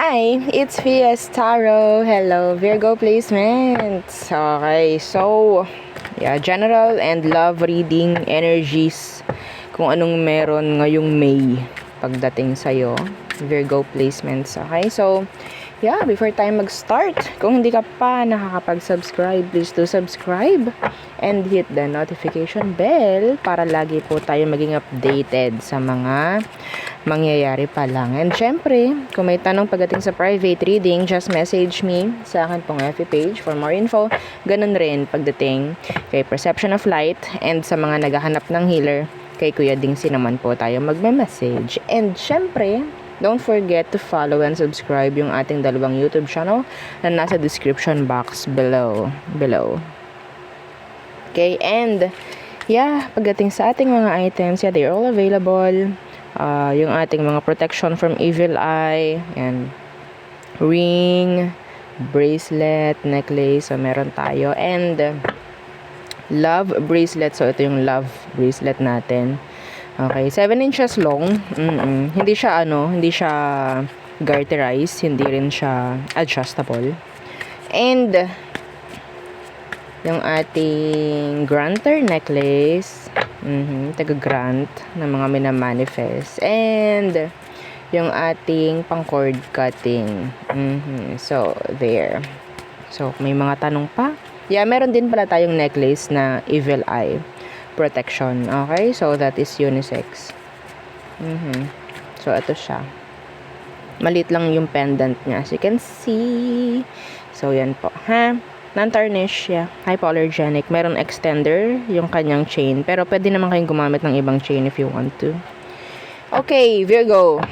Hi, it's Fiestaro. Hello, Virgo placements. Okay, so, general and love reading energies. Kung anong meron ngayong May pagdating sa'yo. Virgo placements. Okay, so, before tayo mag-start, kung hindi ka pa nakakapag-subscribe, please do subscribe and hit the notification bell para lagi po tayo maging updated sa mga mangyayari pa lang. And syempre, kung may tanong pagdating sa private reading, just message me sa akin pong FB page for more info. Ganun rin pagdating kay Perception of Light and sa mga naghahanap ng healer, kay Kuya Dingsi naman po tayo magme-message. And syempre, don't forget to follow and subscribe yung ating dalawang YouTube channel na nasa description box below. Okay, and pagdating sa ating mga items, they're all available. Yung ating mga protection from evil eye, and ring, bracelet, necklace, so meron tayo, and love bracelet. So ito yung love bracelet natin. Okay, 7 inches long. Hindi siya garterized, hindi rin siya adjustable. And yung ating granter necklace, taga-grant na mga minamanifest. And yung ating pang-cord cutting. So, there. So, may mga tanong pa? Meron din pala tayong necklace na evil eye protection. Okay? So, that is unisex. So, ito siya. Maliit lang yung pendant niya. As you can see. So, yan po. Non-tarnish, hypoallergenic. Meron extender yung kanyang chain. Pero pwede naman kayong gumamit ng ibang chain if you want to. Okay, Virgo.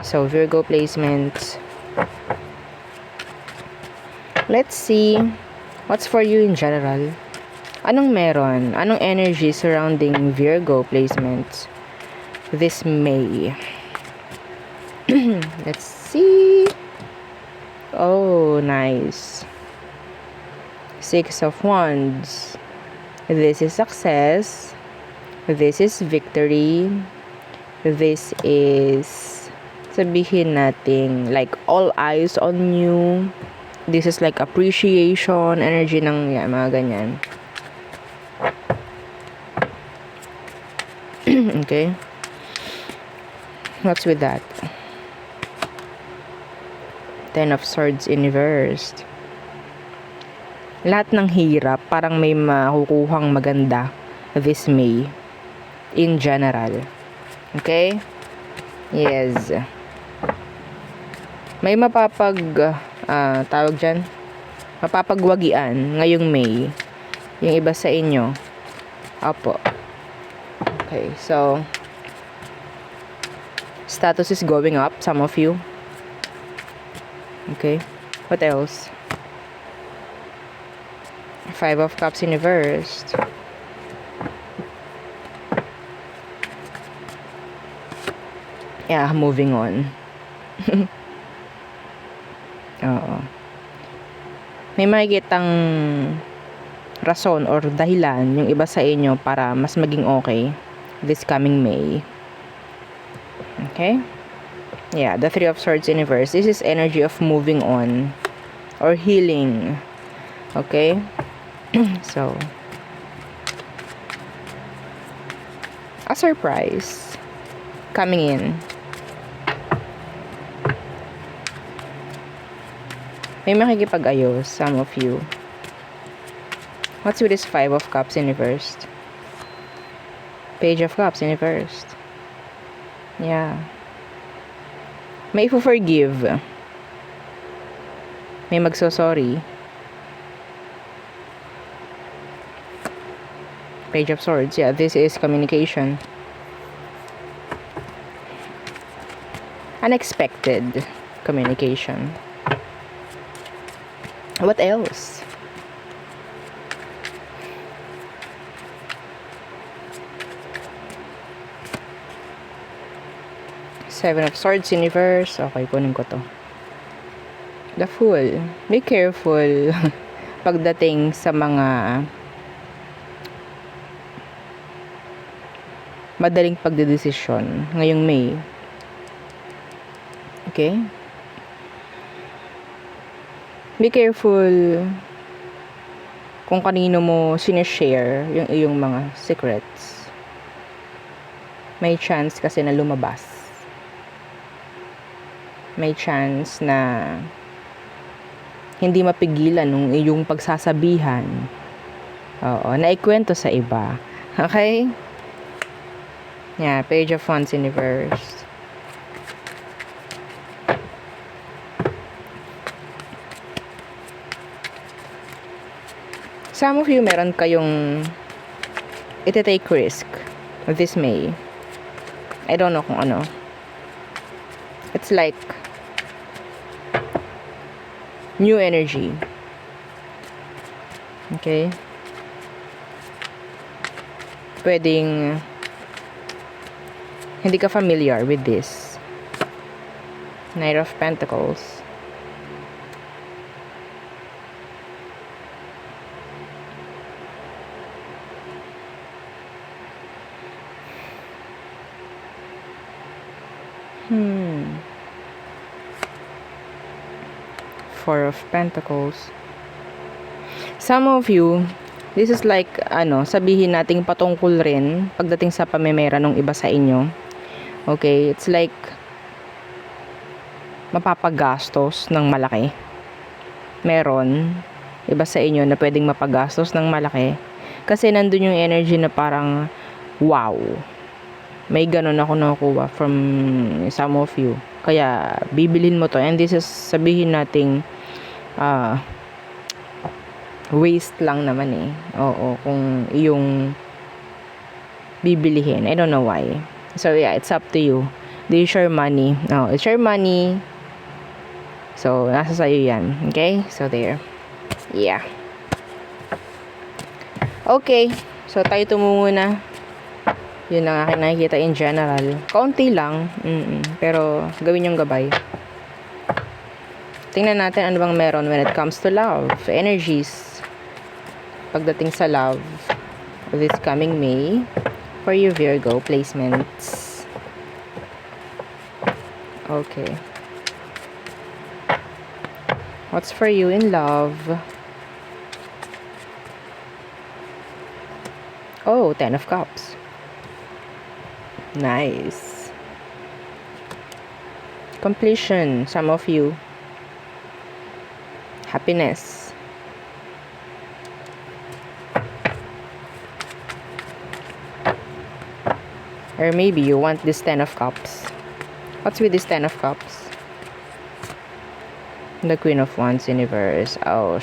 So, Virgo placements. Let's see what's for you in general. Anong meron? Anong energy surrounding Virgo placements this May? Let's see. Oh, nice. 6 of Wands. This is success. This is victory. This is, sabihin natin, like all eyes on you. This is like appreciation, energy ng mga ganyan. Okay. What's with that? 10 of Swords inversed. Lahat ng hirap, parang may makukuhang maganda this May. In general. Okay? Yes. May mapapagwagian ngayong May. Yung iba sa inyo. Opo. Okay, so, status is going up, some of you. Okay, what else? 5 of Cups inversed. Moving on. Oo. May makikitang rason or dahilan yung iba sa inyo para mas maging okay this coming May. Okay? The 3 of Swords in reverse. This is energy of moving on or healing. Okay? So, a surprise coming in. May makikipag-ayos, some of you. What's with this 5 of Cups in reversed? Page of Cups in reversed. May forgive. May magso-sorry. Page of Swords. This is communication. Unexpected communication. What else? Seven of Swords in reverse. Okay, kunin ko to. The Fool. Be careful pagdating sa mga madaling pagdedesisyon ngayong May. Okay? Be careful kung kanino mo sinishare yung iyong mga secrets. May chance kasi na lumabas. May chance na hindi mapigilan ng iyong pagsasabihan. Oo, naikwento sa iba. Okay? Yeah, Page of Wands in reverse. Some of you, meron kayong iti-take risk this May. I don't know kung ano. It's like new energy. Okay? Pwedeng hindi ka familiar with this. Knight of Pentacles. Four of Pentacles. Some of you, this is like, sabihin nating patungkol rin pagdating sa pamemera ng iba sa inyo. Okay, it's like mapapagastos ng malaki. Meron iba sa inyo na pwedeng mapagastos ng malaki kasi nandun yung energy na parang wow. May ganun ako nakukuha from some of you. Kaya bibilhin mo to, and this is sabihin nating waste lang naman eh. Oo, kung iyong bibilihin. I don't know why. So yeah, it's up to you. This is your money. No, it's your money. So, nasa sa'yo yan. Okay? So, there. Yeah. Okay. So, tayo tumungo na. Yun ang aking nakikita in general. Kaunti lang. Pero, gawin yung gabay. Tingnan natin ano bang meron when it comes to love. Energies. Pagdating sa love. This coming May. For you, Virgo. Placements. Okay. What's for you in love? Oh, 10 of Cups. Nice. Completion, some of you. Happiness. Or maybe you want this 10 of Cups. What's with this 10 of Cups? The Queen of Wands in reverse. Oh,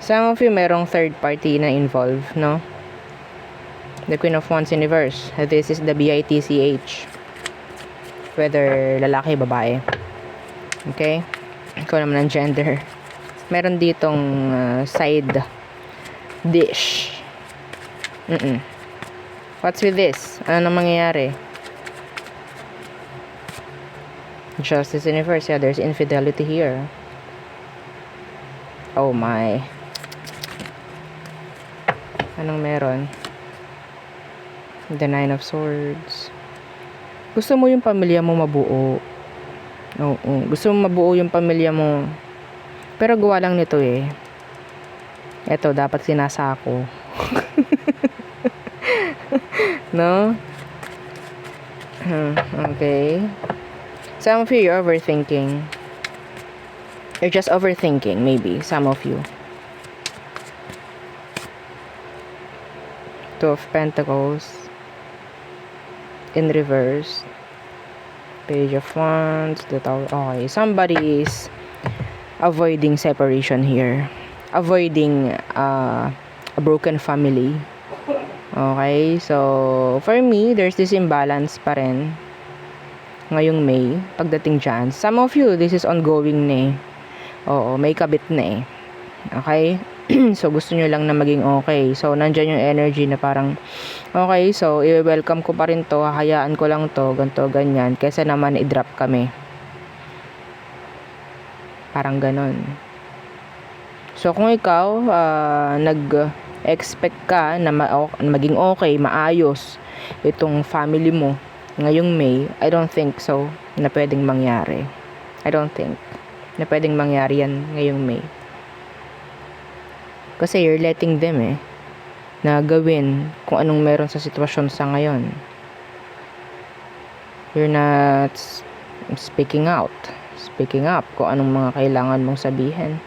some of you merong third party na involved, no? The Queen of Wands in reverse. This is the BITCH. Whether lalaki, babae. Okay? Ikaw naman ang gender. Meron ditong side dish. What's with this? Ano nang mangyayari? Justice in reverse. Yeah, there's infidelity here. Oh my. Anong meron? The Nine of Swords. Gusto mo yung pamilya mo mabuo. Oo. Gusto mo mabuo yung pamilya mo. Pero gawa lang nito eh. Eto, dapat sinasako. No? Okay. Some of you, you're overthinking. You're just overthinking, maybe. Some of you. Two of Pentacles. In reverse. Page of Wands. The Tower. Okay. Somebody is avoiding separation here. Avoiding a broken family. Okay. So, for me, there's this imbalance pa rin. Ngayong May, pagdating dyan. Some of you, this is ongoing na eh. Oo, may kabit na eh. Okay? So, gusto nyo lang na maging okay. So, nandyan yung energy na parang, okay, so, i-welcome ko pa rin to, hahayaan ko lang to, ganto, ganyan, kesa naman i-drop kami. Parang ganon. So, kung ikaw, nag-expect ka na maging okay, maayos, itong family mo, ngayong May, I don't think so na pwedeng mangyari. I don't think na pwedeng mangyari yan ngayong May. Kasi you're letting them na gawin kung anong meron sa sitwasyon sa ngayon. You're not speaking out, speaking up kung anong mga kailangan mong sabihin.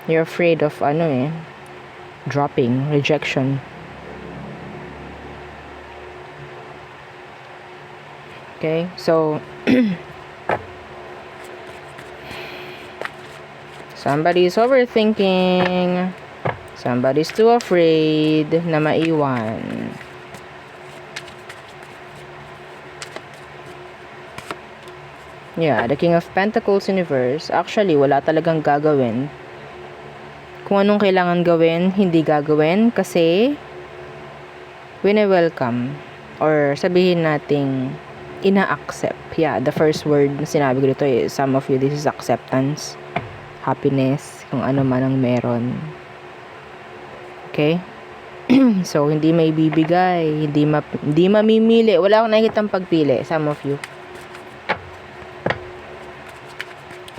You're afraid of dropping, rejection. Okay, so somebody's overthinking. Somebody's too afraid na maiwan. Yeah, the King of Pentacles universe. Actually, wala talagang gagawin. Kung anong kailangan gawin, hindi gagawin kasi wini-welcome or sabihin nating ina-accept. Yeah, the first word na sinabi ko dito is some of you, this is acceptance, happiness, kung ano man ang meron. Okay? So, hindi may bibigay, hindi mamimili. Wala akong nakikitang pagpili, some of you.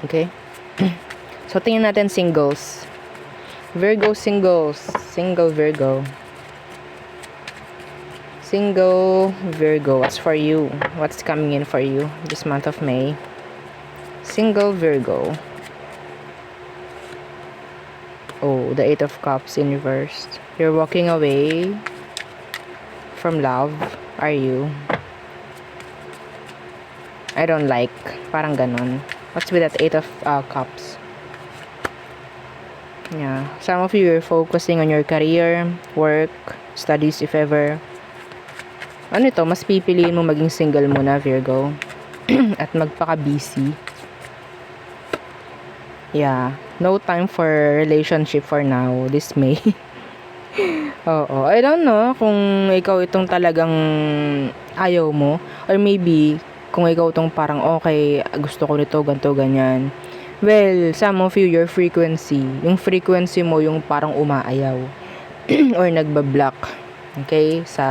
Okay? So, tingnan natin singles. Virgo singles. Single Virgo. Single Virgo. What's for you? What's coming in for you this month of May? Single Virgo. Oh, the Eight of Cups in reverse. You're walking away from love. Are you? I don't like. Parang ganon. What's with that Eight of Cups? Yeah. Some of you are focusing on your career, work, studies if ever. Ano ito? Mas pipiliin mo maging single muna, Virgo. At magpaka-busy. Yeah. No time for relationship for now. This May. Oo. I don't know kung ikaw itong talagang ayaw mo. Or maybe, kung ikaw itong parang okay, gusto ko nito, ganito, ganyan. Well, some of you, your frequency. Yung frequency mo, yung parang umaayaw. Or nagbablock. Okay? Sa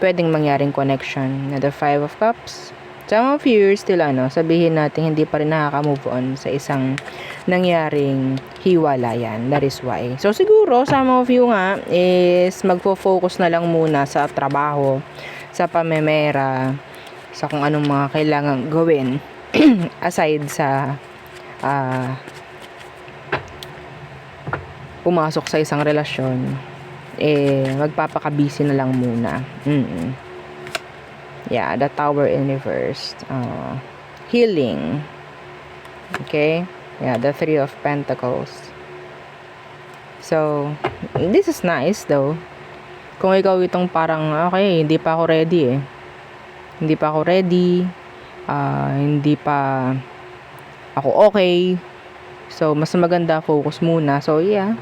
pwedeng mangyaring connection. Na the Five of Cups. Some of you, still sabihin natin, hindi pa rin nakaka-move on sa isang nangyaring hiwalayan. That is why. So, siguro, some of you nga, is magpo-focus na lang muna sa trabaho, sa pamemera, sa kung anong mga kailangan gawin, aside sa pumasok sa isang relasyon, magpapaka-busy na lang muna. Yeah, the Tower in reverse. Healing. Okay? Yeah, the Three of Pentacles. So, this is nice though. Kung ikaw itong parang, okay, hindi pa ako ready Hindi pa ako ready. Hindi pa ako okay. So, mas maganda focus muna. So, yeah.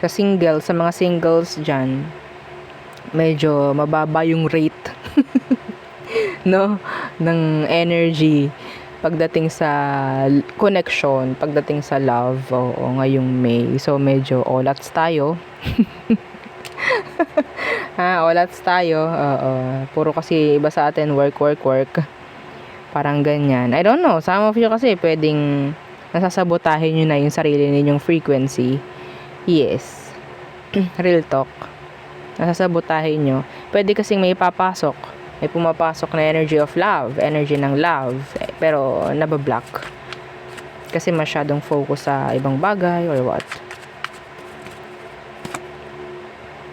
Sa mga singles dyan, medyo mababa yung rate no ng energy pagdating sa connection, pagdating sa love ngayong May. So medyo olats tayo. Olats tayo. Puro kasi iba sa atin work. Parang ganyan. I don't know, some of you kasi pwedeng nasasabotahin nyo na yung sarili ninyong frequency. Yes. Real talk. Nasasabotahin nyo. Pwede kasing may pumapasok na energy of love, energy ng love, pero nabablock. Kasi masyadong focus sa ibang bagay or what.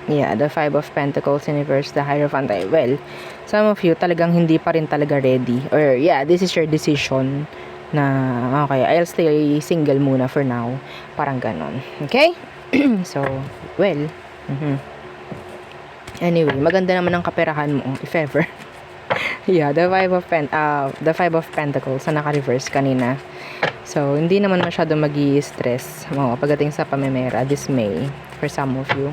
Yeah, the Five of Pentacles in reverse, the Hierophant. Well, some of you talagang hindi pa rin talaga ready. Or yeah, this is your decision na okay, I'll stay single muna for now. Parang ganon. Okay? So, well, anyway, maganda naman ang kaperahan mo, if ever. Yeah, the Five of Pentacles na naka-reverse kanina. So, hindi naman masyado magi-stress pagdating sa pamemera this May for some of you.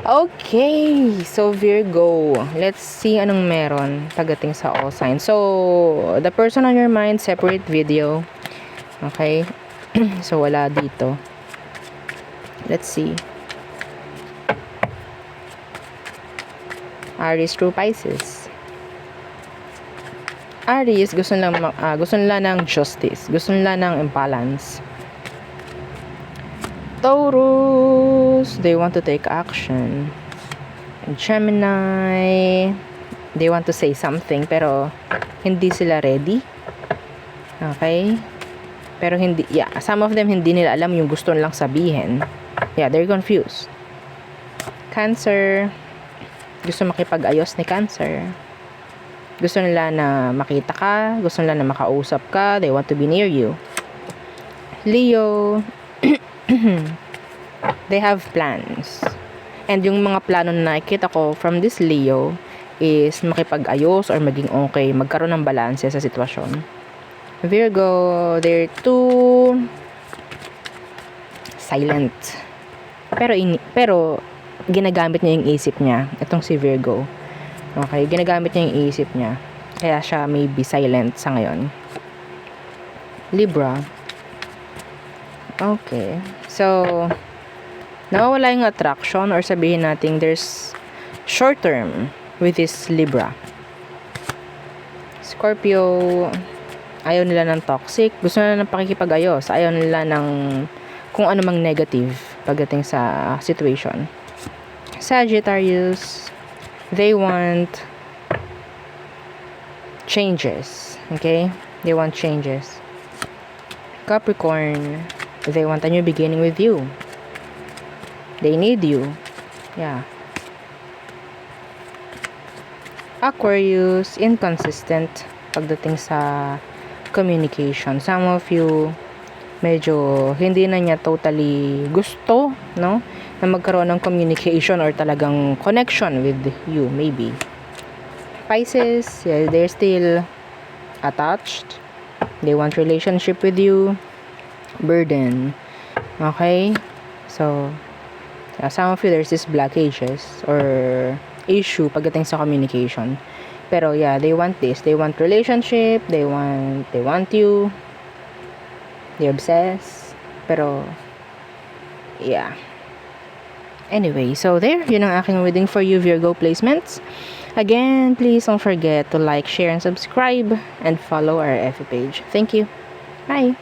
Okay, so Virgo, let's see anong meron pagdating sa all signs. So, the person on your mind, separate video. Okay? So, wala dito. Let's see. Aries through Pisces. Aries, gusto nila ng justice. Gusto nila ng imbalance. Taurus, they want to take action. Gemini, they want to say something pero hindi sila ready. Okay? Pero hindi, some of them hindi nila alam yung gusto nilang sabihin. They're confused. Cancer, gusto makipag-ayos ni Cancer. Gusto nila na makita ka, gusto nila na makausap ka, they want to be near you. Leo, they have plans. And yung mga plano na nakikita ko from this Leo is makipag-ayos or maging okay, magkaroon ng balanse sa sitwasyon. Virgo, they're too silent. Pero ginagamit niya yung isip niya. Itong si Virgo. Okay, ginagamit niya yung isip niya. Kaya siya may be silent sa ngayon. Libra. Okay. So, nawawala yung attraction or sabihin natin there's short term with this Libra. Scorpio, ayaw nila ng toxic. Gusto nila ng pakikipag-ayos. Ayaw nila ng kung ano mang negative pagdating sa situation. Sagittarius, they want changes. Okay? They want changes. Capricorn, they want a new beginning with you. They need you. Aquarius, inconsistent pagdating sa communication. Some of you, medyo hindi na niya totally gusto, no? Na magkaroon ng communication or talagang connection with you, maybe. Pisces, they're still attached. They want relationship with you. Burden. Okay? So, some of you, there's this blockages or issue pagdating sa communication. Pero they want this. They want relationship. They want you. They're obsessed. Pero, anyway, so there, yun ang aking reading for you, Virgo placements. Again, please don't forget to like, share, and subscribe, and follow our FB page. Thank you. Bye!